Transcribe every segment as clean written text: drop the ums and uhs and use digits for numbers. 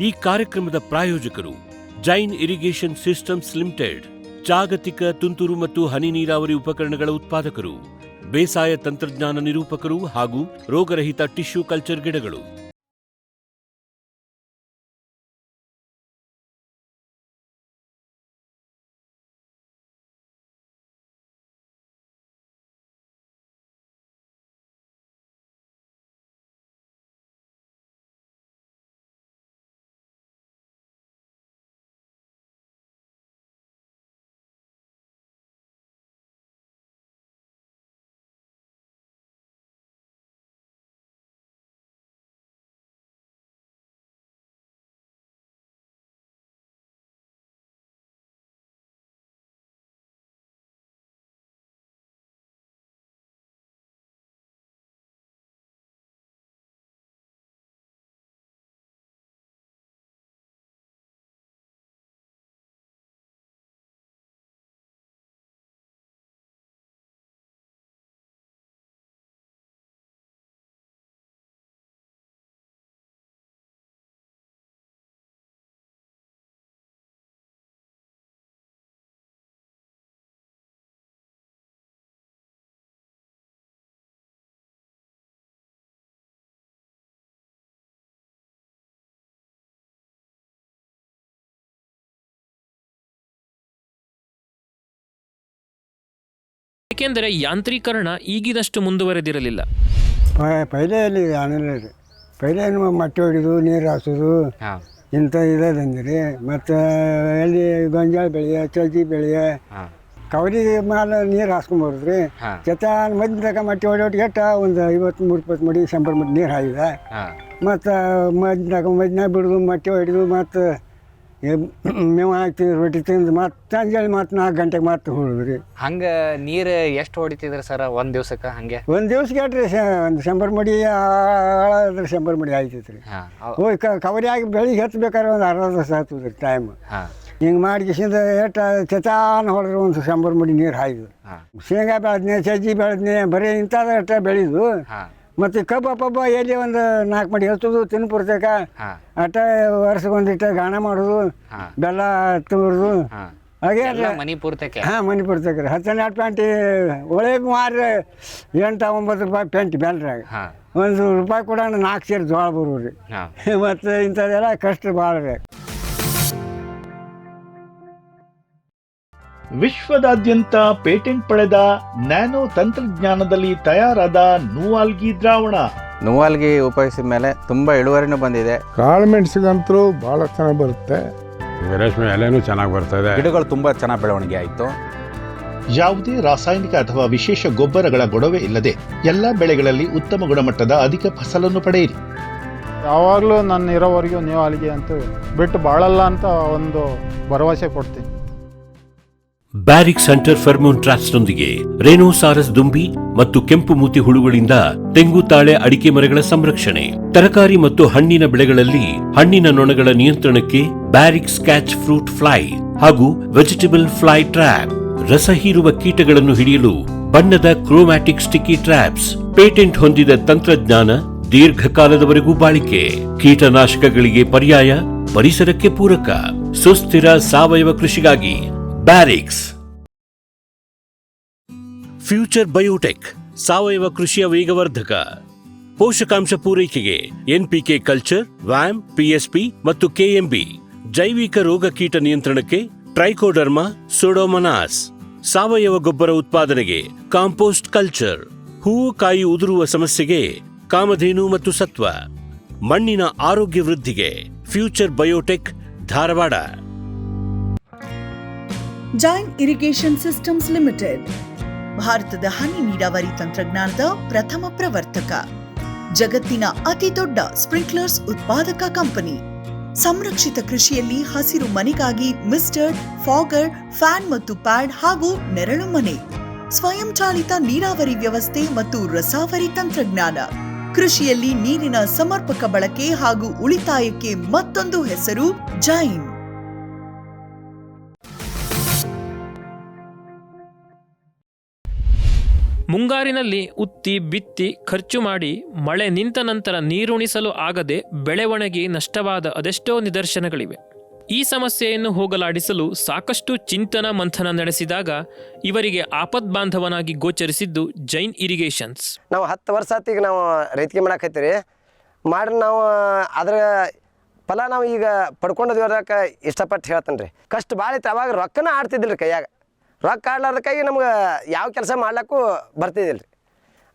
ಈ ಕಾರ್ಯಕ್ರಮದ ಪ್ರಾಯೋಜಕರು ಜೈನ್ ಇರಿಗೇಷನ್ ಸಿಸ್ಟಮ್ಸ್ ಲಿಮಿಟೆಡ್, ಜಾಗತಿಕ ತುಂತುರು ಮತ್ತು ಹನಿ ನೀರಾವರಿ ಉಪಕರಣಗಳ ಉತ್ಪಾದಕರು, ಬೇಸಾಯ ತಂತ್ರಜ್ಞಾನ ನಿರೂಪಕರು ಹಾಗೂ ರೋಗರಹಿತ ಟಿಶ್ಯೂ ಕಲ್ಚರ್ ಗಿಡಗಳು. ಏಕೆಂದರೆ ಯಾಂತ್ರೀಕರಣ ಈಗಿದಷ್ಟು ಮುಂದುವರೆದಿರಲಿಲ್ಲ. ಪೈಲೆಯಲ್ಲಿ ಆಮೇಲೆ ಪೈಲೇನು ಮಟ್ಟಿ ಹೊಡಿದು ನೀರು ಹಾಸೋದು ಇಂಥ ಇದಂದಿರಿ. ಮತ್ತು ಎಲ್ಲಿ ಗೊಂಜಾಳ ಬೆಳೆಯ, ಚಜ್ಜಿ ಬೆಳೆಯ, ಕವಲಿ ಮೇಲೆ ನೀರು ಹಾಸ್ಕೊಂಬರ್ದ್ರಿ. ಜೊತೆ ಮಧ್ಯದಾಗ ಮಟ್ಟಿ ಹೊಡಿಯೋಟಿಗೆ ಒಂದು 50-30 ಮಡಿ 100 ಮಡಿ ನೀರು ಹಾಯಿದೆ. ಮತ್ತು ಮಧ್ಯಾಹ್ನ ಬಿಡೋದು, ಮಟ್ಟಿ ಹೊಡಿದು, ಮತ್ತು ಮೇವು ಹಾಕಿ ರೊಟ್ಟಿ ತಿಂದು ಮತ್ತೆ ಅಂಜೇಳಿ ಮತ್ತೆ 4 ಗಂಟೆಗೆ ಮತ್ತೆ ಹೊಡಿದ್ರಿ. ಹಂಗೆ ನೀರು ಎಷ್ಟು ಹೊಡಿತಿದ್ರಿ ಸರ್ ಒಂದು ದಿವ್ಸಕ್ಕೆ? ಹಾಗೆ ಒಂದು ದಿವ್ಸಕ್ಕೆ ಅಟ್ರಿ ಒಂದು 100 ಮಡಿ ಆಳಾದ್ರೆ 100 ಮಡಿ ಆಯ್ತೈತೆ ರೀ. ಹೋಗಿ ಕವರಿಯಾಗಿ ಬೆಳಿಗ್ಗೆ ಹತ್ಬೇಕಾದ್ರೆ ಒಂದು ಅರ್ಧ ತಾಸು ಆಗ್ತದ್ರಿ ಟೈಮ್. ಹಿಂಗೆ ಮಾಡಿಕಿಸಿಂದ ಎಷ್ಟು ಚಚಾನ ಹೊಡೆದ್ರೆ ಒಂದು 100 ಮಡಿ ನೀರು ಹಾಯ್ದು. ಶೇಂಗಾ ಬೆಳೆದ್ನೆ, ಸಜ್ಜಿ ಬೆಳೆದ್ನೆ, ಬರೀ ಇಂಥದ್ದು ಅಷ್ಟ ಬೆಳೆದು. ಮತ್ತು ಕಬ್ಬ ಎಲ್ಲಿ ಒಂದು 4 ಮಡಿ ಹಚ್ಚೋದು ತಿನ್ಪುರ್ತಕ ಅಟ್ಟ ವರ್ಷಕ್ಕೊಂದಿಟ್ಟ ಗಾಣ ಮಾಡೋದು, ಬೆಲ್ಲ ತೋರ್ದು ಹಾಗೆ ಮನಿ ಪೂರ್ತಕ್ಕೆ. ಮನಿ ಪೂರ್ತಕ್ಕೆ ರೀ. 12 ಪ್ಯಾಂಟಿ ಒಳಗೆ ಮಾರಿ 8-9 ರೂಪಾಯಿ ಪ್ಯಾಂಟ್ ಬೆಲ್ರಾಗ. ₹1 ಕೂಡ 4 ಸೇರು ಜೋಳ ಬರೋರಿ. ಮತ್ತು ಇಂಥದ್ದೆಲ್ಲ ಕಷ್ಟ ಭಾಳ ರೀ. ವಿಶ್ವದಾದ್ಯಂತ ಪೇಟೆಂಟ್ ಪಡೆದ ನ್ಯಾನೋ ತಂತ್ರಜ್ಞಾನದಲ್ಲಿ ತಯಾರಾದ ನೂವಾಲ್ಗಿ ದ್ರಾವಣ. ನೂವಾಲ್ಗಿ ಉಪಯೋಗಿಸಿದ ಮೇಲೆ ತುಂಬ ಇಳುವರಿನೂ ಬಂದಿದೆ. ಕಾಳು ಮೆಣಸಿಗಂತೂ ಭಾಳ ಚೆನ್ನಾಗಿ ಬರುತ್ತೆ. ರೇಷ್ಮೆ ಎಲೆನೂ ಚೆನ್ನಾಗಿ ಬರ್ತದೆ. ಗಿಡಗಳು ತುಂಬ ಚೆನ್ನಾಗಿ ಬೆಳವಣಿಗೆ ಆಯಿತು. ಯಾವುದೇ ರಾಸಾಯನಿಕ ಅಥವಾ ವಿಶೇಷ ಗೊಬ್ಬರಗಳ ಗೊಡವೆ ಇಲ್ಲದೆ ಎಲ್ಲ ಬೆಳೆಗಳಲ್ಲಿ ಉತ್ತಮ ಗುಣಮಟ್ಟದ ಅಧಿಕ ಫಸಲನ್ನು ಪಡೆಯಿರಿ. ಯಾವಾಗಲೂ ನನ್ನ ಇರೋವರೆಗೂ ನೂವಾಲ್ಗಿ ಅಂತೂ ಬಿಟ್ಟು ಬಾಳಲ್ಲ ಅಂತ ಒಂದು ಭರವಸೆ ಕೊಡ್ತೀನಿ. ಬ್ಯಾರಿಕ್ಸ್ ಹಂಟರ್ ಫೆರ್ಮೋನ್ ಟ್ರಾಪ್ಸ್ನೊಂದಿಗೆ ರೇನೋಸಾರಸ್ ದುಂಬಿ ಮತ್ತು ಕೆಂಪು ಮೂತಿ ಹುಳುಗಳಿಂದ ತೆಂಗು, ತಾಳೆ, ಅಡಿಕೆ ಮರಗಳ ಸಂರಕ್ಷಣೆ. ತರಕಾರಿ ಮತ್ತು ಹಣ್ಣಿನ ಬೆಳೆಗಳಲ್ಲಿ ಹಣ್ಣಿನ ನೊಣಗಳ ನಿಯಂತ್ರಣಕ್ಕೆ ಬ್ಯಾರಿಕ್ಸ್ ಕ್ಯಾಚ್ ಫ್ರೂಟ್ ಫ್ಲೈ ಹಾಗೂ ವೆಜಿಟೇಬಲ್ ಫ್ಲೈ ಟ್ರ್ಯಾಪ್. ರಸ ಹೀರುವ ಕೀಟಗಳನ್ನು ಹಿಡಿಯಲು ಬಣ್ಣದ ಕ್ರೋಮ್ಯಾಟಿಕ್ ಸ್ಟಿಕ್ಕಿ ಟ್ರ್ಯಾಪ್ಸ್. ಪೇಟೆಂಟ್ ಹೊಂದಿದ ತಂತ್ರಜ್ಞಾನ, ದೀರ್ಘಕಾಲದವರೆಗೂ ಬಾಳಿಕೆ. ಕೀಟನಾಶಕಗಳಿಗೆ ಪರ್ಯಾಯ, ಪರಿಸರಕ್ಕೆ ಪೂರಕ. ಸುಸ್ಥಿರ ಸಾವಯವ ಕೃಷಿಗಾಗಿ ಬ್ಯಾರಿಕ್ಸ್. ಫ್ಯೂಚರ್ ಬಯೋಟೆಕ್ ಸಾವಯವ ಕೃಷಿಯ ವೇಗವರ್ಧಕ. ಪೋಷಕಾಂಶ ಪೂರೈಕೆಗೆ ಎನ್ಪಿಕೆ ಕಲ್ಚರ್, ವ್ಯಾಮ್, ಪಿಎಸ್ಪಿ ಮತ್ತು ಕೆಎಂಬಿ. ಜೈವಿಕ ರೋಗ ಕೀಟ ನಿಯಂತ್ರಣಕ್ಕೆ ಟ್ರೈಕೋಡರ್ಮಾ, ಸೂಡೋಮನಾಸ್. ಸಾವಯವ ಗೊಬ್ಬರ ಉತ್ಪಾದನೆಗೆ ಕಾಂಪೋಸ್ಟ್ ಕಲ್ಚರ್. ಹೂವು ಕಾಯಿ ಉದುರುವ ಸಮಸ್ಯೆಗೆ ಕಾಮಧೇನು ಮತ್ತು ಸತ್ವ. ಮಣ್ಣಿನ ಆರೋಗ್ಯ ವೃದ್ಧಿಗೆ future biotech, Dharwad. Jain irrigation systems limited ಭಾರತದ ಹನಿ ನೀರಾವರಿ ತಂತ್ರಜ್ಞಾನದ ಪ್ರಥಮ ಪ್ರವರ್ತಕ. ಜಗತ್ತಿನ ಅತಿ ದೊಡ್ಡ ಸ್ಪ್ರಿಂಕ್ಲರ್ಸ್ ಉತ್ಪಾದಕ ಕಂಪನಿ. ಸಂರಕ್ಷಿತ ಕೃಷಿಯಲ್ಲಿ ಹಸಿರು ಮನೆಗಾಗಿ ಮಿಸ್ಟರ್, ಫಾಗರ್, ಫ್ಯಾನ್ ಮತ್ತು ಪ್ಯಾಡ್ ಹಾಗೂ ನೆರಳು ಮನೆ. ಸ್ವಯಂ ಚಾಲಿತ ನೀರಾವರಿ ವ್ಯವಸ್ಥೆ ಮತ್ತು ರಸಾವರಿ ತಂತ್ರಜ್ಞಾನ. ಕೃಷಿಯಲ್ಲಿ ನೀರಿನ ಸಮರ್ಪಕ ಬಳಕೆ ಹಾಗೂ ಉಳಿತಾಯಕ್ಕೆ ಮತ್ತೊಂದು ಹೆಸರು ಜೈನ್. ಮುಂಗಾರಿನಲ್ಲಿ ಉತ್ತಿ ಬಿತ್ತಿ ಖರ್ಚು ಮಾಡಿ ಮಳೆ ನಿಂತ ನಂತರ ನೀರುಣಿಸಲು ಆಗದೆ ಬೆಳೆ ಒಣಗಿ ನಷ್ಟವಾದ ಅದೆಷ್ಟೋ ನಿದರ್ಶನಗಳಿವೆ. ಈ ಸಮಸ್ಯೆಯನ್ನು ಹೋಗಲಾಡಿಸಲು ಸಾಕಷ್ಟು ಚಿಂತನ ಮಂಥನ ನಡೆಸಿದಾಗ ಇವರಿಗೆ ಆಪದ್ಬಾಂಧವನಾಗಿ ಗೋಚರಿಸಿದ್ದು ಜೈನ್ ಇರಿಗೇಷನ್ಸ್. ನಾವು 10 ವರ್ಷ ಆತು ಈಗ ನಾವು ರೈತಿಗೆ ಮಾಡಾಕೈತೀರಿ ಮಾಡ್ರಿ. ನಾವು ಅದರ ಫಲ ನಾವು ಈಗ ಪಡ್ಕೊಂಡದ್ವಿ ಅನ್ನೋಕೆ ಇಷ್ಟಪಟ್ಟು ಹೇಳ್ತೇನೆ ರೀ. ಕಷ್ಟ ಭಾಳ ಐತೆ. ಅವಾಗ ರೊಕ್ಕನ ಆಡ್ತಿದ್ದಿಲ್ಲ ರೀ ಕೈಯಾಗ. ರೊಕ್ಕ ಆಡ್ಲಾರ್ದಕ್ಕಾಗಿ ನಮ್ಗೆ ಯಾವ ಕೆಲಸ ಮಾಡ್ಲಿಕ್ಕೂ ಬರ್ತಿದ್ದಿಲ್ಲ ರೀ.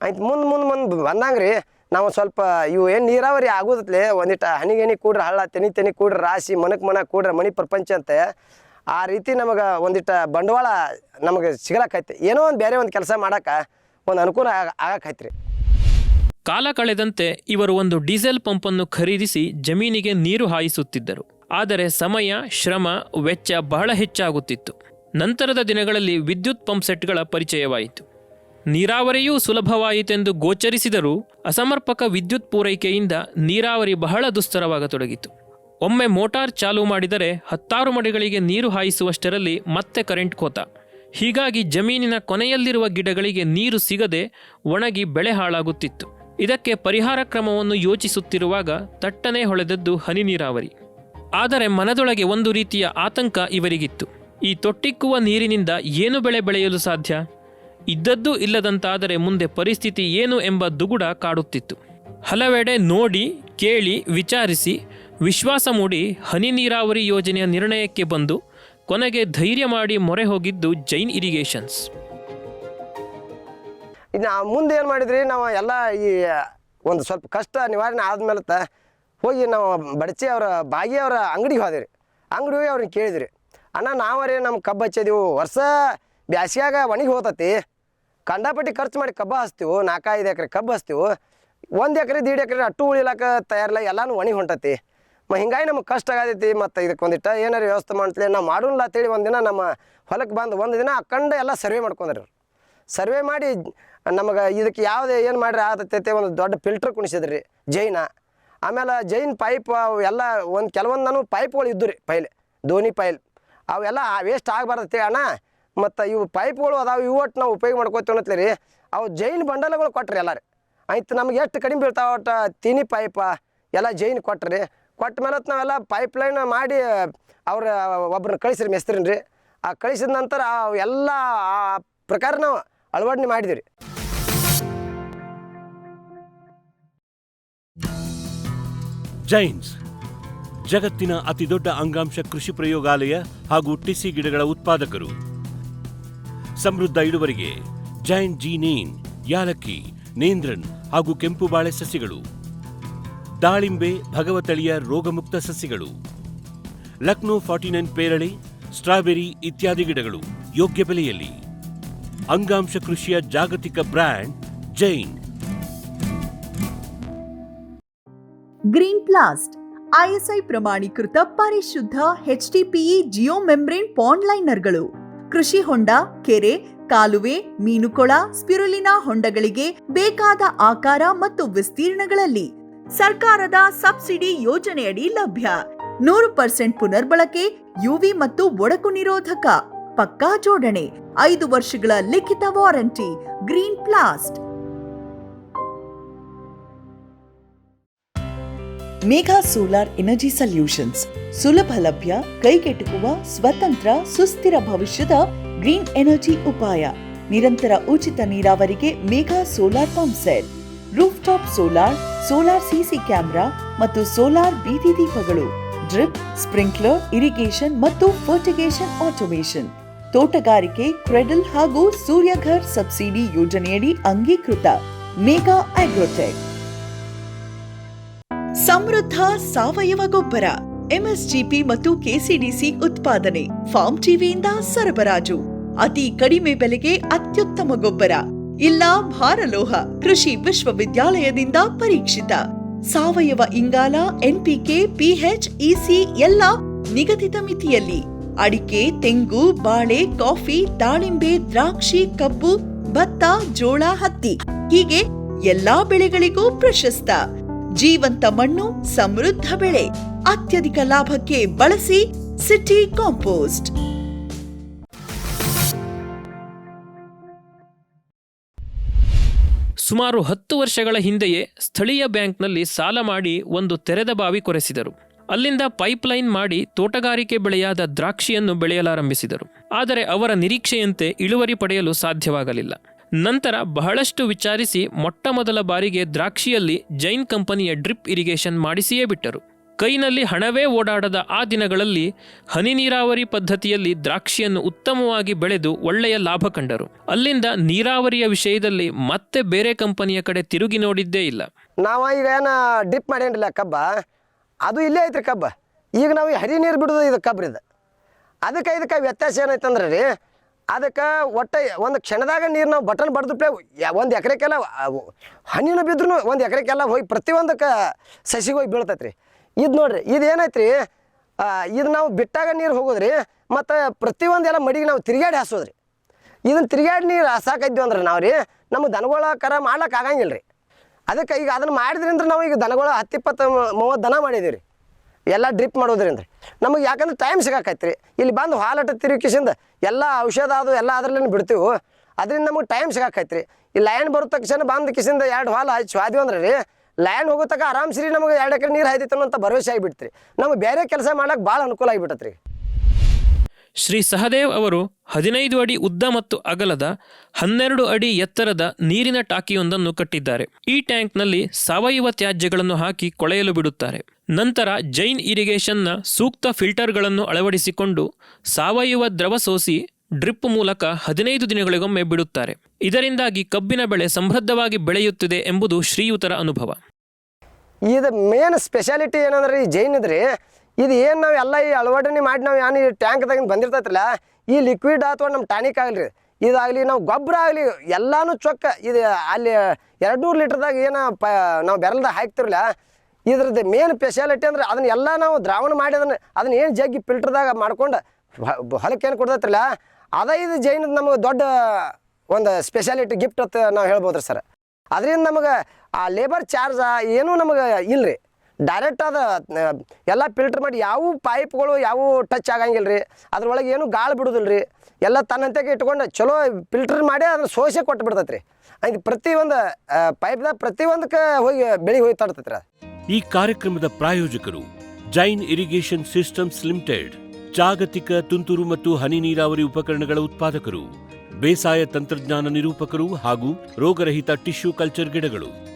ಆಯ್ತು ಮುಂದೆ ಬಂದಂಗೆ ರೀ ನಾವು ಸ್ವಲ್ಪ ಇವು ಏನು ನೀರಾವರಿ ಆಗೋದತ್ಲೆ ಒಂದಿಟ್ಟು ಹನಿಗೆಣಿ ಕೂಡ್ರೆ ಹಳ್ಳ ತೆನಿ ಕೂಡ್ರೆ ರಾಶಿ ಮನ ಕೂಡ್ರೆ ಮಣಿ ಪ್ರಪಂಚ ಅಂತ ಆ ರೀತಿ ನಮಗೆ ಒಂದಿಟ್ಟು ಬಂಡವಾಳ ನಮಗೆ ಸಿಗಲಾಕೈತಿ. ಏನೋ ಒಂದು ಬೇರೆ ಒಂದು ಕೆಲಸ ಮಾಡೋಕೆ ಒಂದು ಅನುಕೂಲ ಆಗಕ್ಕೈತಿ ರೀ. ಕಾಲ ಕಳೆದಂತೆ ಇವರು ಒಂದು ಡೀಸೆಲ್ ಪಂಪನ್ನು ಖರೀದಿಸಿ ಜಮೀನಿಗೆ ನೀರು ಹಾಯಿಸುತ್ತಿದ್ದರು. ಆದರೆ ಸಮಯ, ಶ್ರಮ, ವೆಚ್ಚ ಬಹಳ ಹೆಚ್ಚಾಗುತ್ತಿತ್ತು. ನಂತರದ ದಿನಗಳಲ್ಲಿ ವಿದ್ಯುತ್ ಪಂಪ್ ಸೆಟ್ಗಳ ಪರಿಚಯವಾಯಿತು. ನೀರಾವರಿಯೂ ಸುಲಭವಾಯಿತೆಂದು ಗೋಚರಿಸಿದರೂ ಅಸಮರ್ಪಕ ವಿದ್ಯುತ್ ಪೂರೈಕೆಯಿಂದ ನೀರಾವರಿ ಬಹಳ ದುಸ್ತರವಾಗತೊಡಗಿತು. ಒಮ್ಮೆ ಮೋಟಾರ್ ಚಾಲೂ ಮಾಡಿದರೆ 10 ಮಡಿಗಳಿಗೆ ನೀರು ಹಾಯಿಸುವಷ್ಟರಲ್ಲಿ ಮತ್ತೆ ಕರೆಂಟ್ ಖೋತ. ಹೀಗಾಗಿ ಜಮೀನಿನ ಕೊನೆಯಲ್ಲಿರುವ ಗಿಡಗಳಿಗೆ ನೀರು ಸಿಗದೆ ಒಣಗಿ ಬೆಳೆ ಹಾಳಾಗುತ್ತಿತ್ತು. ಇದಕ್ಕೆ ಪರಿಹಾರ ಕ್ರಮವನ್ನು ಯೋಚಿಸುತ್ತಿರುವಾಗ ತಟ್ಟನೆ ಹೊಳೆದದ್ದು ಹನಿ ನೀರಾವರಿ. ಆದರೆ ಮನದೊಳಗೆ ಒಂದು ರೀತಿಯ ಆತಂಕ ಇವರಿಗಿತ್ತು. ಈ ತೊಟ್ಟಿಕ್ಕುವ ನೀರಿನಿಂದ ಏನು ಬೆಳೆ ಬೆಳೆಯಲು ಸಾಧ್ಯ? ಇದ್ದದ್ದೂ ಇಲ್ಲದಂತಾದರೆ ಮುಂದೆ ಪರಿಸ್ಥಿತಿ ಏನು ಎಂಬ ದುಗುಡ ಕಾಡುತ್ತಿತ್ತು. ಹಲವೆಡೆ ನೋಡಿ, ಕೇಳಿ, ವಿಚಾರಿಸಿ ವಿಶ್ವಾಸ ಮೂಡಿ ಹನಿ ನೀರಾವರಿ ಯೋಜನೆಯ ನಿರ್ಣಯಕ್ಕೆ ಬಂದು ಕೊನೆಗೆ ಧೈರ್ಯ ಮಾಡಿ ಮೊರೆ ಹೋಗಿದ್ದು ಜೈನ್ ಇರಿಗೇಷನ್ಸ್. ಇನ್ನು ಮುಂದೆ ಏನು ಮಾಡಿದ್ರಿ, ನಾವು ಎಲ್ಲ ಈ ಒಂದು ಸ್ವಲ್ಪ ಕಷ್ಟ ನಿವಾರಣೆ ಆದ್ಮೇಲೆ ಹೋಗಿ ನಾವು ಬಡಚಿ ಅವರ ಬಾಗಿ ಅವರ ಅಂಗಡಿಗೆ ಹೋದಿರಿ. ಅಂಗಡಿ ಹೋಗಿ ಅವ್ರನ್ನ ಕೇಳಿದ್ರಿ, ಅಣ್ಣ ನಾವರೇ ನಮ್ಮ ಕಬ್ಬು ಹಚ್ಚಿದೆವು, ವರ್ಷ ಬ್ಯಾಸಿಯಾಗ ಒಣಗಿ ಹೋತತಿ, ಕಂಡಾಪಟ್ಟಿ ಖರ್ಚು ಮಾಡಿ ಕಬ್ಬು ಹಚ್ತೀವಿ, 4-5 ಎಕರೆ ಕಬ್ಬು ಹಚ್ತೀವಿ, 1 ಎಕರೆ 1.5 ಎಕರೆ ಅಟ್ಟು ಉಳಿಲಾಕ ತಯಾರಿಲ್ಲ, ಎಲ್ಲನೂ ಒಣಗಿ ಹೊಂಟತಿ. ಹಿಂಗಾಗಿ ನಮಗೆ ಕಷ್ಟ ಆಗತೈತಿ. ಮತ್ತು ಇದಕ್ಕೆ ಒಂದಿಟ್ಟು ಏನಾರು ವ್ಯವಸ್ಥೆ ಮಾಡ್ತಲೇ ನಾವು ಮಾಡೋಲ್ಲ ಅಂತೇಳಿ ಒಂದಿನ ನಮ್ಮ ಹೊಲಕ್ಕೆ ಬಂದು ಒಂದು ದಿನ ಅಕ್ಕಂಡು ಎಲ್ಲ ಸರ್ವೆ ಮಾಡ್ಕೊಂಡ್ರಿ. ಸರ್ವೆ ಮಾಡಿ ನಮಗೆ ಇದಕ್ಕೆ ಯಾವುದೇ ಏನು ಮಾಡ್ರಿ ಆದತೈತೆ ಒಂದು ದೊಡ್ಡ ಫಿಲ್ಟ್ರ್ ಕುಣಿಸಿದ್ರಿ ಜೈನ. ಆಮೇಲೆ ಜೈನ್ ಪೈಪ್ ಅವು ಎಲ್ಲ ಕೆಲವೊಂದು ನಾನು ಪೈಪ್ಗಳು ಇದ್ದು ರೀ ಪೈಲೆ ಧೋನಿ ಪೈಲ್ ಅವೆಲ್ಲ ವೇಸ್ಟ್ ಆಗಬಾರ್ದತ್ತೆ ಅಣ್ಣ. ಮತ್ತು ಇವು ಪೈಪ್ಗಳು ಅದಾವೆ, ಇವು ಒಟ್ಟು ನಾವು ಉಪಯೋಗ ಮಾಡ್ಕೋತೀವಿ ಅನ್ನತ್ಲಿ ರೀ. ಅವು ಜೈನ್ ಬಂಡಲ್ಗಳು ಕೊಟ್ರಿ ಎಲ್ಲ ರೀ. ಆಯ್ತು ನಮ್ಗೆ ಎಷ್ಟು ಕಡಿಮೆ ಬೀಳ್ತಾವೆ ಒಟ್ಟು ತಿನಿ ಪೈಪ ಎಲ್ಲ ಜೈನ್ ಕೊಟ್ರಿ. ಕೊಟ್ಟ ಮೇಲೆ ನಾವೆಲ್ಲ ಪೈಪ್ಲೈನ್ ಮಾಡಿ ಅವ್ರ ಒಬ್ರನ್ನ ಕಳಿಸ್ರಿ ಮೆಸ್ತ್ರಿನ ರೀ. ಆ ಕಳಿಸಿದ ನಂತರ ಎಲ್ಲ ಆ ಪ್ರಕಾರ ನಾವು ಅಳವಡಿಕೆ ಮಾಡಿದ್ವಿ ರೀ. ಜೈನ್ಸ್ ಜಗತ್ತಿನ ಅತಿದೊಡ್ಡ ಅಂಗಾಂಶ ಕೃಷಿ ಪ್ರಯೋಗಾಲಯ ಹಾಗೂ ಟಿಸಿ ಗಿಡಗಳ ಉತ್ಪಾದಕರು. ಸಮೃದ್ಧ ಇಳುವರಿಗೆ ಜೈನ್ ಜೀನೇನ್, ಯಾಲಕ್ಕಿ, ನೇಂದ್ರನ್ ಹಾಗೂ ಕೆಂಪು ಬಾಳೆ ಸಸಿಗಳು, ದಾಳಿಂಬೆ, ಭಗವತಳಿಯ ರೋಗಮುಕ್ತ ಸಸಿಗಳು, ಲಕ್ನೋ 49 ಪೇರಳೆ, ಸ್ಟ್ರಾಬೆರಿ ಇತ್ಯಾದಿ ಗಿಡಗಳು ಯೋಗ್ಯ ಬೆಲೆಯಲ್ಲಿ. ಅಂಗಾಂಶ ಕೃಷಿಯ ಜಾಗತಿಕ ಬ್ರ್ಯಾಂಡ್ ಜೈನ್. ಗ್ರೀನ್ ಪ್ಲಾಸ್ಟ್ ISI ಪ್ರಮಾಣೀಕೃತ ಪರಿಶುದ್ಧ HDPE ಜಿಯೋ ಮೆಂಬ್ರೇನ್ ಪಾಂಡ್ ಲೈನರ್ಗಳು ಕೃಷಿ ಹೊಂಡ, ಕೆರೆ, ಕಾಲುವೆ, ಮೀನುಕೊಳ, ಸ್ಪಿರುಲಿನಾ ಹೊಂಡಗಳಿಗೆ ಬೇಕಾದ ಆಕಾರ ಮತ್ತು ವಿಸ್ತೀರ್ಣಗಳಲ್ಲಿ ಸರ್ಕಾರದ ಸಬ್ಸಿಡಿ ಯೋಜನೆಯಡಿ ಲಭ್ಯ. 100% ಪುನರ್ಬಳಕೆ, ಯುವಿ ಮತ್ತು ಒಡಕು ನಿರೋಧಕ, ಪಕ್ಕಾ ಜೋಡಣೆ, 5 ವರ್ಷಗಳ ಲಿಖಿತ warranty. Green plast. Megha solar energy solutions ಸುಲಭ ಲಭ್ಯ, ಕೈಗೆಟುಕುವ, ಸ್ವತಂತ್ರ, ಸುಸ್ಥಿರ ಭವಿಷ್ಯದ ಗ್ರೀನ್ ಎನರ್ಜಿ ಉಪಾಯ. ನಿರಂತರ ಉಚಿತ ನೀರಾವರಿಗೆ Megha solar pump set, roof top solar, solar CC camera ಮತ್ತು ಸೋಲಾರ್ ಬೀದಿ ದೀಪಗಳು, ಡ್ರಿಪ್, ಸ್ಪ್ರಿಂಕ್ಲರ್, ಇರಿಗೇಷನ್ ಮತ್ತು ಫರ್ಟಿಗೇಷನ್ ಆಟೋಮೇಷನ್, ತೋಟಗಾರಿಕೆ, ಕ್ರೆಡಲ್ ಹಾಗೂ ಸೂರ್ಯಘರ್ ಸಬ್ಸಿಡಿ ಯೋಜನೆಯಡಿ ಅಂಗೀಕೃತ. ಮೇಘಾ ಆಗ್ರೋಟೆಕ್. ಸಮೃದ್ಧ ಸಾವಯವ ಗೊಬ್ಬರ, MSGP ಮತ್ತು KCDC ಉತ್ಪಾದನೆ, ಫಾರ್ಮ್ ಟಿವಿಯಿಂದ ಸರಬರಾಜು. ಅತಿ ಕಡಿಮೆ ಬೆಲೆಗೆ ಅತ್ಯುತ್ತಮ ಗೊಬ್ಬರ. ಇಲ್ಲ ಭಾರಲೋಹ, ಕೃಷಿ ವಿಶ್ವವಿದ್ಯಾಲಯದಿಂದ ಪರೀಕ್ಷಿತ. ಸಾವಯವ ಇಂಗಾಲ, NPK, PH, EC ಎಲ್ಲ ನಿಗದಿತ ಮಿತಿಯಲ್ಲಿ. ಅಡಿಕೆ, ತೆಂಗು, ಬಾಳೆ, ಕಾಫಿ, ದಾಳಿಂಬೆ, ದ್ರಾಕ್ಷಿ, ಕಬ್ಬು, ಭತ್ತ, ಜೋಳ, ಹತ್ತಿ ಹೀಗೆ ಎಲ್ಲಾ ಬೆಳೆಗಳಿಗೂ ಪ್ರಶಸ್ತ. ಜೀವಂತ ಮಣ್ಣು, ಸಮೃದ್ಧ ಬೆಳೆ, ಅತ್ಯಧಿಕ ಲಾಭಕ್ಕೆ ಬಳಸಿ ಸಿಟಿ ಕಾಂಪೋಸ್ಟ್. ಸುಮಾರು 10 ವರ್ಷಗಳ ಹಿಂದೆಯೇ ಸ್ಥಳೀಯ ಬ್ಯಾಂಕ್ನಲ್ಲಿ ಸಾಲ ಮಾಡಿ ಒಂದು ತೆರೆದ ಬಾವಿ ಕೊರೆಸಿದರು. ಅಲ್ಲಿಂದ ಪೈಪ್ಲೈನ್ ಮಾಡಿ ತೋಟಗಾರಿಕೆ ಬೆಳೆಯಾದ ದ್ರಾಕ್ಷಿಯನ್ನು ಬೆಳೆಯಲಾರಂಭಿಸಿದರು. ಆದರೆ ಅವರ ನಿರೀಕ್ಷೆಯಂತೆ ಇಳುವರಿ ಪಡೆಯಲು ಸಾಧ್ಯವಾಗಲಿಲ್ಲ. ನಂತರ ಬಹಳಷ್ಟು ವಿಚಾರಿಸಿ ಮೊಟ್ಟಮೊದಲ ಬಾರಿಗೆ ದ್ರಾಕ್ಷಿಯಲ್ಲಿ ಜೈನ್ ಕಂಪನಿಯ ಡ್ರಿಪ್ ಇರಿಗೇಷನ್ ಮಾಡಿಸಿಯೇ ಬಿಟ್ಟರು. ಕೈನಲ್ಲಿ ಹಣವೇ ಓಡಾಡದ ಆ ದಿನಗಳಲ್ಲಿ ಹನಿ ನೀರಾವರಿ ಪದ್ಧತಿಯಲ್ಲಿ ದ್ರಾಕ್ಷಿಯನ್ನು ಉತ್ತಮವಾಗಿ ಬೆಳೆದು ಒಳ್ಳೆಯ ಲಾಭ ಕಂಡರು. ಅಲ್ಲಿಂದ ನೀರಾವರಿಯ ವಿಷಯದಲ್ಲಿ ಮತ್ತೆ ಬೇರೆ ಕಂಪನಿಯ ಕಡೆ ತಿರುಗಿ ನೋಡಿದ್ದೇ ಇಲ್ಲ. ನಾವು ಈಗ ಏನು ಡ್ರಿಪ್ ಮಾಡೇನಿಲ್ಲ ಕಬ್ಬ, ಅದು ಇಲ್ಲೇ ಐತ್ರಿ ಕಬ್ಬ. ಈಗ ನಾವು ಹರಿ ನೀರು ಬಿಡೋದು ಇದು ಕಬ್ರಿದು. ಅದಕ್ಕೆ ವ್ಯತ್ಯಾಸ ಏನೈತಂದ್ರೆ ರೀ, ಅದಕ್ಕೆ ಒಟ್ಟು ಒಂದು ಕ್ಷಣದಾಗ ನೀರು ನಾವು ಬಟನ್ ಬಡ್ದುಪ್ಲೆ ಒಂದು ಎಕರೆಗೆಲ್ಲ ಹನಿನೂ ಬಿದ್ರೂ ಒಂದು ಎಕರೆಗೆಲ್ಲ ಹೋಗಿ ಪ್ರತಿಯೊಂದಕ್ಕೆ ಸಸಿಗೆ ಹೋಗಿ ಬೀಳ್ತೈತೆ ರೀ. ಇದು ನೋಡಿರಿ, ಇದು ಏನೈತೆ ರೀ, ಇದು ನಾವು ಬಿಟ್ಟಾಗ ನೀರು ಹೋಗೋದ್ರಿ, ಮತ್ತು ಪ್ರತಿಯೊಂದು ಎಲ್ಲ ಮಡಿಗೆ ನಾವು ತಿರುಗಾಡಿ ಹಾಸೋದ್ರಿ. ಇದನ್ನು ತಿರುಗಾಡಿ ನೀರು ಹಾಸಾಕೈದ್ವಿ ಅಂದ್ರೆ ನಾವು ರೀ ನಮಗೆ ದನಗಳ ಕರ ಮಾಡ್ಲಿಕ್ಕೆ ಆಗಂಗಿಲ್ಲ ರೀ. ಅದಕ್ಕೆ ಈಗ ಅದನ್ನು ಮಾಡಿದ್ರಿಂದ ನಾವು ಈಗ ದನಗಳು 10-20-30 ದನ ಮಾಡಿದ್ದೀವಿ ರೀ, ಎಲ್ಲ ಡ್ರಿಪ್ ಮಾಡೋದ್ರಿಂದ. ನಮಗೆ ಯಾಕಂದ್ರೆ ಟೈಮ್ ಸಿಗಾಕೈತೆ ರೀ. ಇಲ್ಲಿ ಬಂದು ಹಾಲಟ ತಿರುಗಿಸಿಂದ ಎಲ್ಲ ಔಷಧ ಅದು ಎಲ್ಲ ಅದರಲ್ಲೇ ಬಿಡ್ತೀವಿ. ಅದರಿಂದ ನಮಗೆ ಟೈಮ್ ಸಿಗಾಕೈತೆ ರೀ. ಈ ಲೈನ್ ಬರೋ ತಕ್ಷಣ ಬಂದು ಕಿಸಿಂದ 2 ಹಾಲು ಹಚ್ಚಿ ಹಾದ್ವಿ ಅಂದ್ರೆ ರೀ, ಲೈನ್ ಹೋಗೋ ತಕ್ಕ ಆರಾಮ್ಸ್ರಿ ನಮಗೆ 2 ಎಕರೆ ನೀರು ಹಾಯ್ದಿತ್ತು ಅಂತ ಭರವಸೆ ಆಗಿಬಿಡ್ತೀರಿ. ನಮಗೆ ಬೇರೆ ಕೆಲಸ ಮಾಡ್ಲಿಕ್ಕೆ ಭಾಳ ಅನುಕೂಲ ಆಗಿಬಿಟ್ಟತ್ರಿ. ಶ್ರೀ ಸಹದೇವ್ ಅವರು 15 ಅಡಿ ಉದ್ದ ಮತ್ತು ಅಗಲದ 12 ಅಡಿ ಎತ್ತರದ ನೀರಿನ ಟಾಕಿಯೊಂದನ್ನು ಕಟ್ಟಿದ್ದಾರೆ. ಈ ಟ್ಯಾಂಕ್ನಲ್ಲಿ ಸಾವಯವ ತ್ಯಾಜ್ಯಗಳನ್ನು ಹಾಕಿ ಕೊಳೆಯಲು ಬಿಡುತ್ತಾರೆ. ನಂತರ ಜೈನ್ ಇರಿಗೇಷನ್ನ ಸೂಕ್ತ ಫಿಲ್ಟರ್ಗಳನ್ನು ಅಳವಡಿಸಿಕೊಂಡು ಸಾವಯವ ದ್ರವ ಸೋಸಿ ಡ್ರಿಪ್ ಮೂಲಕ 15 ದಿನಗಳಿಗೊಮ್ಮೆ ಬಿಡುತ್ತಾರೆ. ಇದರಿಂದಾಗಿ ಕಬ್ಬಿನ ಬೆಳೆ ಸಮೃದ್ಧವಾಗಿ ಬೆಳೆಯುತ್ತಿದೆ ಎಂಬುದು ಶ್ರೀಯುತರ ಅನುಭವ. ಇದು ಮೇನ್ ಸ್ಪೆಷಾಲಿಟಿ ಏನಂದ್ರೆ ಈ ಜೈನ್ ಇದ್ರಿ, ಇದು ಏನು ನಾವು ಎಲ್ಲ ಈ ಅಳವಡನೆ ಮಾಡಿ ನಾವು ಏನು ಈ ಟ್ಯಾಂಕ್ದಾಗ ಬಂದಿರ್ತೈತ್ರಲ್ಲ, ಈ ಲಿಕ್ವಿಡ್ ಅಥವಾ ನಮ್ಮ ಟಾನಿಕ್ ಆಗಲಿ ಇದಾಗಲಿ ನಾವು ಗೊಬ್ಬರ ಆಗಲಿ ಎಲ್ಲನೂ ಚೊಕ್ಕ ಇದು ಅಲ್ಲಿ 200 ಲೀಟ್ರದಾಗ ಏನು ನಾವು ಬೆರಲ್ದಾಗ ಹಾಕ್ತಿರಲ್ಲ, ಇದ್ರದ್ದು ಮೇನ್ ಸ್ಪೆಷಾಲಿಟಿ ಅಂದ್ರೆ ಅದನ್ನ ಎಲ್ಲ ನಾವು ದ್ರಾವಣ ಮಾಡಿ ಅದನ್ನ ಏನು ಜಗ್ಗಿ ಫಿಲ್ಟರ್ದಾಗ ಮಾಡ್ಕೊಂಡು ಹೊಲಕ್ಕೆ ಏನು ಕೊಡ್ತೈತ್ರಲ್ಲ, ಅದ ಇದು ಜೈನದ ನಮಗೆ ದೊಡ್ಡ ಒಂದು ಸ್ಪೆಷಾಲಿಟಿ ಗಿಫ್ಟ್ ಅಂತ ನಾವು ಹೇಳ್ಬೋದು ರೀ ಸರ್. ಅದರಿಂದ ನಮಗೆ ಆ ಲೇಬರ್ ಚಾರ್ಜ್ ಏನೂ ನಮಗೆ ಇಲ್ಲ ರೀ. ಡೈರೆಕ್ಟ್ ಅದು ಎಲ್ಲ ಫಿಲ್ಟರ್ ಮಾಡಿ ಯಾವ ಪೈಪ್ಗಳು ಯಾವ ಟಚ್ ಆಗಂಗಿಲ್ಲ ರೀ. ಅದ್ರೊಳಗೆ ಏನು ಗಾಳಿ ಬಿಡೋದಿಲ್ಲ ರೀ. ಎಲ್ಲ ತನ್ನಂತೆಗೆ ಇಟ್ಕೊಂಡು ಚಲೋ ಫಿಲ್ಟರ್ ಮಾಡಿ ಅದನ್ನ ಸೋಸೆ ಕೊಟ್ಟು ಬಿಡ್ತೈತೆ ರೀ. ಅದು ಪ್ರತಿಯೊಂದು ಪೈಪ್ದಾಗ ಪ್ರತಿಯೊಂದಕ್ಕೆ ಹೋಗಿ ಬೆಳಿಗ್ಗೆ ಹೋಗಿ ತಡ್ತೈತೆ ರೀ. ಈ ಕಾರ್ಯಕ್ರಮದ ಪ್ರಾಯೋಜಕರು ಜೈನ್ ಇರಿಗೇಷನ್ ಸಿಸ್ಟಮ್ಸ್ ಲಿಮಿಟೆಡ್, ಜಾಗತಿಕ ತುಂತುರು ಮತ್ತು ಹನಿ ನೀರಾವರಿ ಉಪಕರಣಗಳ ಉತ್ಪಾದಕರು, ಬೇಸಾಯ ತಂತ್ರಜ್ಞಾನ ನಿರೂಪಕರು ಹಾಗೂ ರೋಗರಹಿತ ಟಿಶ್ಯೂ ಕಲ್ಚರ್ ಗಿಡಗಳು.